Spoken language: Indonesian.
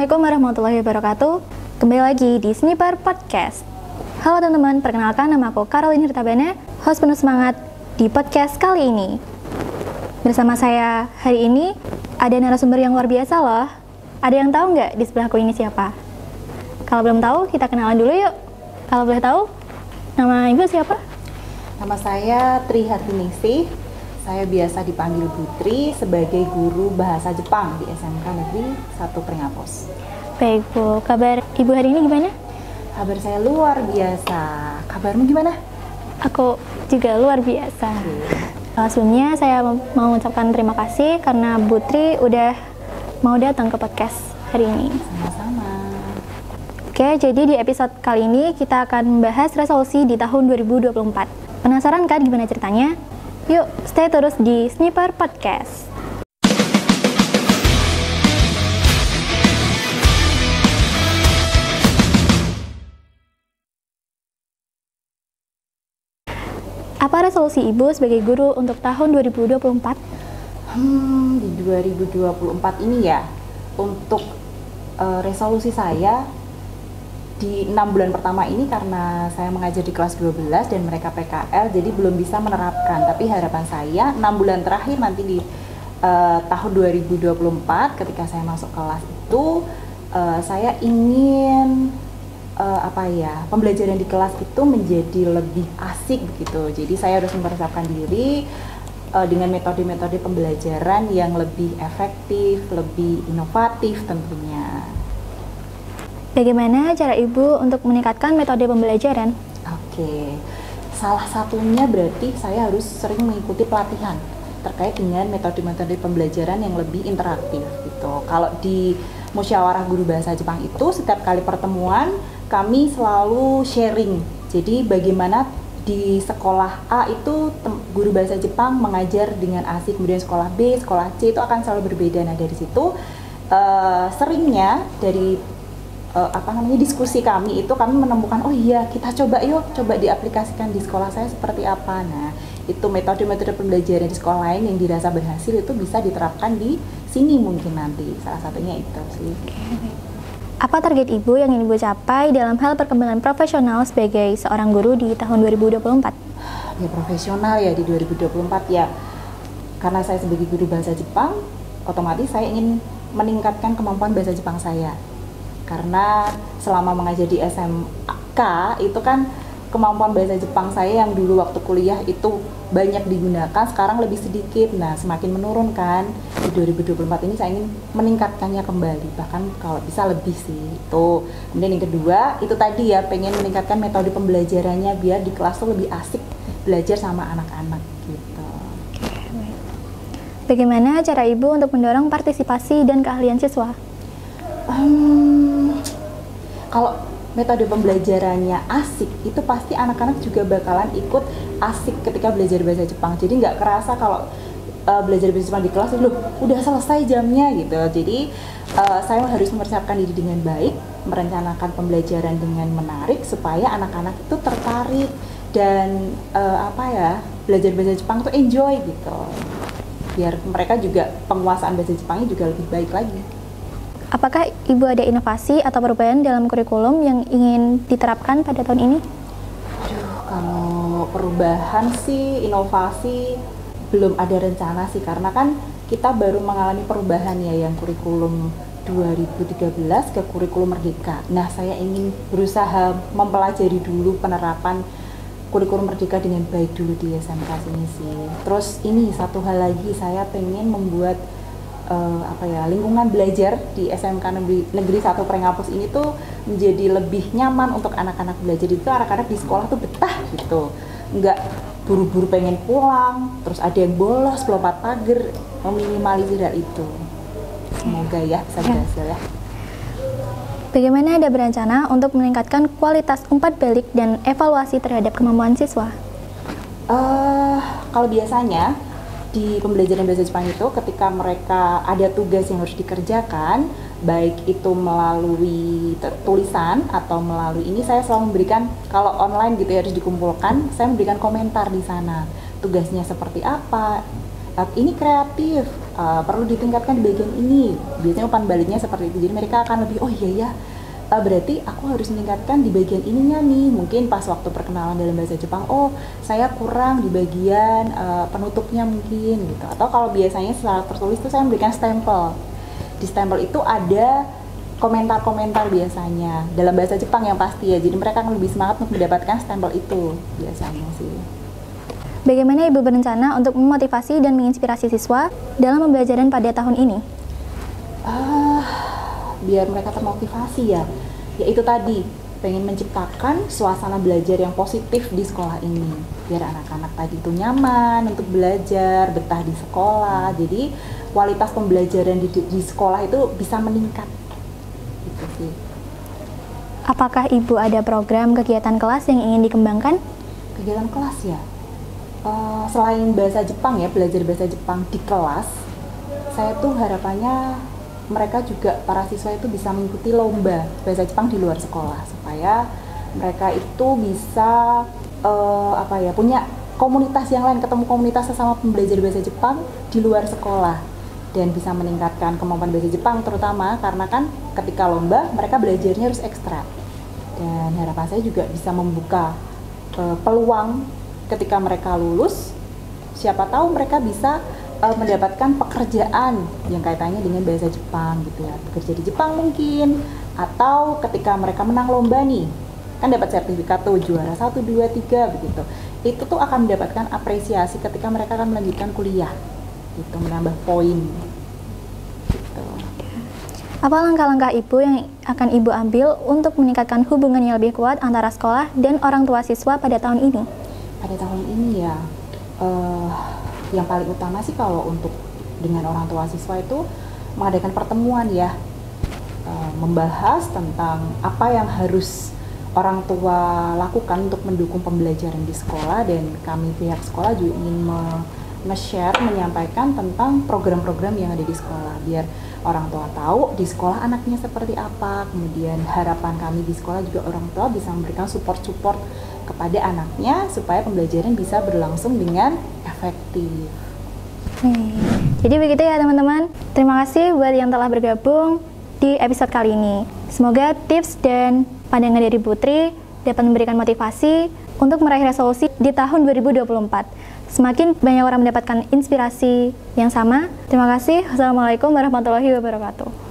Assalamualaikum warahmatullahi wabarakatuh. Kembali lagi di Sniper Podcast. Halo teman-teman, perkenalkan nama aku Caroline Hirtabana, host penuh semangat di podcast kali ini. Bersama saya hari ini ada narasumber yang luar biasa loh. Ada yang tahu nggak di sebelahku ini siapa? Kalau belum tahu, kita kenalan dulu yuk. Kalau boleh tahu, nama ibu siapa? Nama saya Tri Hardiningsih. Saya biasa dipanggil Putri sebagai guru bahasa Jepang di SMK Negeri 1 Pringapos. Baik Bu, kabar ibu hari ini gimana? Kabar saya luar biasa. Kabarmu gimana? Aku juga luar biasa. Sebelumnya saya mau mengucapkan terima kasih karena Bu Tri udah mau datang ke podcast hari ini. Sama-sama. Oke, jadi di episode kali ini kita akan membahas resolusi di tahun 2024. Penasaran kan gimana ceritanya? Yuk, stay terus di Sniper Podcast. Apa resolusi Ibu sebagai guru untuk tahun 2024? Di 2024 ini ya, untuk resolusi saya di 6 bulan pertama ini karena saya mengajar di kelas 12 dan mereka PKL, jadi belum bisa menerapkan. Tapi harapan saya 6 bulan terakhir nanti di tahun 2024 ketika saya masuk kelas itu saya ingin pembelajaran di kelas itu menjadi lebih asik gitu. Jadi saya harus mempersiapkan diri dengan metode-metode pembelajaran yang lebih efektif, lebih inovatif tentunya. Bagaimana cara Ibu untuk meningkatkan metode pembelajaran? Oke, salah satunya berarti saya harus sering mengikuti pelatihan terkait dengan metode-metode pembelajaran yang lebih interaktif gitu. Kalau di musyawarah guru bahasa Jepang itu setiap kali pertemuan kami selalu sharing. Jadi bagaimana di sekolah A itu guru bahasa Jepang mengajar dengan asik, kemudian sekolah B, sekolah C itu akan selalu berbeda. Nah dari situ seringnya dari diskusi kami itu kami menemukan, oh iya kita coba diaplikasikan di sekolah saya seperti apa. Nah itu metode-metode pembelajaran di sekolah lain yang dirasa berhasil itu bisa diterapkan di sini mungkin nanti, salah satunya itu sih. Apa target Ibu yang ingin Ibu capai dalam hal perkembangan profesional sebagai seorang guru di tahun 2024? Ya profesional ya di 2024 ya, karena saya sebagai guru bahasa Jepang otomatis saya ingin meningkatkan kemampuan bahasa Jepang saya. Karena selama mengajar di SMK itu kan kemampuan bahasa Jepang saya yang dulu waktu kuliah itu banyak digunakan, sekarang lebih sedikit. Nah semakin menurun kan. Di 2024 ini saya ingin meningkatkannya kembali, bahkan kalau bisa lebih sih itu. Kemudian yang kedua itu tadi ya, pengen meningkatkan metode pembelajarannya biar di kelas tuh lebih asik belajar sama anak-anak gitu. Bagaimana cara Ibu untuk mendorong partisipasi dan keahlian siswa? Kalau metode pembelajarannya asik, itu pasti anak-anak juga bakalan ikut asik ketika belajar bahasa Jepang. Jadi nggak kerasa kalau belajar bahasa Jepang di kelas, loh udah selesai jamnya gitu. Jadi saya harus mempersiapkan diri dengan baik, merencanakan pembelajaran dengan menarik supaya anak-anak itu tertarik dan belajar bahasa Jepang itu enjoy gitu. Biar mereka juga penguasaan bahasa Jepangnya juga lebih baik lagi. Apakah Ibu ada inovasi atau perubahan dalam kurikulum yang ingin diterapkan pada tahun ini? Kalau perubahan sih, inovasi belum ada rencana sih, karena kan kita baru mengalami perubahan ya yang kurikulum 2013 ke kurikulum Merdeka. Nah, saya ingin berusaha mempelajari dulu penerapan kurikulum Merdeka dengan baik dulu di SMK sini sih. Terus ini satu hal lagi, saya pengen membuat lingkungan belajar di SMK Negeri 1 Pringapos ini tuh menjadi lebih nyaman untuk anak-anak belajar. Itu anak-anak di sekolah tuh betah gitu, nggak buru-buru pengen pulang, terus ada yang bolos lompat pagar, meminimalisir hal itu. Semoga ya bisa berhasil ya. Bagaimana ada berencana untuk meningkatkan kualitas umpat balik dan evaluasi terhadap kemampuan siswa? Kalau biasanya di pembelajaran bahasa Jepang itu ketika mereka ada tugas yang harus dikerjakan, baik itu melalui tulisan atau melalui ini, saya selalu memberikan, kalau online gitu ya harus dikumpulkan, saya memberikan komentar di sana tugasnya seperti apa, ini kreatif, perlu ditingkatkan di bagian ini. Biasanya umpan baliknya seperti itu. Jadi mereka akan lebih, oh iya ya, berarti aku harus meningkatkan di bagian ininya nih. Mungkin pas waktu perkenalan dalam bahasa Jepang, oh saya kurang di bagian penutupnya mungkin gitu. Atau kalau biasanya secara tertulis itu saya memberikan stempel. Di stempel itu ada komentar-komentar biasanya dalam bahasa Jepang yang pasti ya. Jadi mereka akan lebih semangat untuk mendapatkan stempel itu biasanya sih. Bagaimana Ibu berencana untuk memotivasi dan menginspirasi siswa dalam pembelajaran pada tahun ini? Biar mereka termotivasi ya, yaitu tadi pengen menciptakan suasana belajar yang positif di sekolah ini, biar anak-anak tadi itu nyaman untuk belajar, betah di sekolah. Jadi kualitas pembelajaran di sekolah itu bisa meningkat gitu sih. Apakah Ibu ada program kegiatan kelas yang ingin dikembangkan? Kegiatan kelas ya, selain bahasa Jepang ya, belajar bahasa Jepang di kelas, saya tuh harapannya mereka juga, para siswa itu bisa mengikuti lomba bahasa Jepang di luar sekolah, supaya mereka itu bisa punya komunitas yang lain, ketemu komunitas sesama pembelajar bahasa Jepang di luar sekolah, dan bisa meningkatkan kemampuan bahasa Jepang, terutama karena kan ketika lomba mereka belajarnya harus ekstra. Dan harapan saya juga bisa membuka peluang ketika mereka lulus, siapa tahu mereka bisa mendapatkan pekerjaan yang kaitannya dengan bahasa Jepang gitu ya, bekerja di Jepang mungkin, atau ketika mereka menang lomba nih, kan dapat sertifikat tuh juara 1, 2, 3 begitu. Itu tuh akan mendapatkan apresiasi ketika mereka akan melanjutkan kuliah gitu, menambah poin gitu. Apa langkah-langkah Ibu yang akan Ibu ambil untuk meningkatkan hubungan yang lebih kuat antara sekolah dan orang tua siswa pada tahun ini? Pada tahun ini ya, yang paling utama sih kalau untuk dengan orang tua siswa itu mengadakan pertemuan ya, membahas tentang apa yang harus orang tua lakukan untuk mendukung pembelajaran di sekolah, dan kami pihak sekolah juga ingin nge-share, menyampaikan tentang program-program yang ada di sekolah, biar orang tua tahu di sekolah anaknya seperti apa. Kemudian harapan kami di sekolah juga orang tua bisa memberikan support kepada anaknya supaya pembelajaran bisa berlangsung dengan efektif. Jadi begitu ya teman-teman. Terima kasih buat yang telah bergabung di episode kali ini. Semoga tips dan pandangan dari Putri dapat memberikan motivasi untuk meraih resolusi di tahun 2024. Semakin banyak orang mendapatkan inspirasi yang sama. Terima kasih. Wassalamualaikum warahmatullahi wabarakatuh.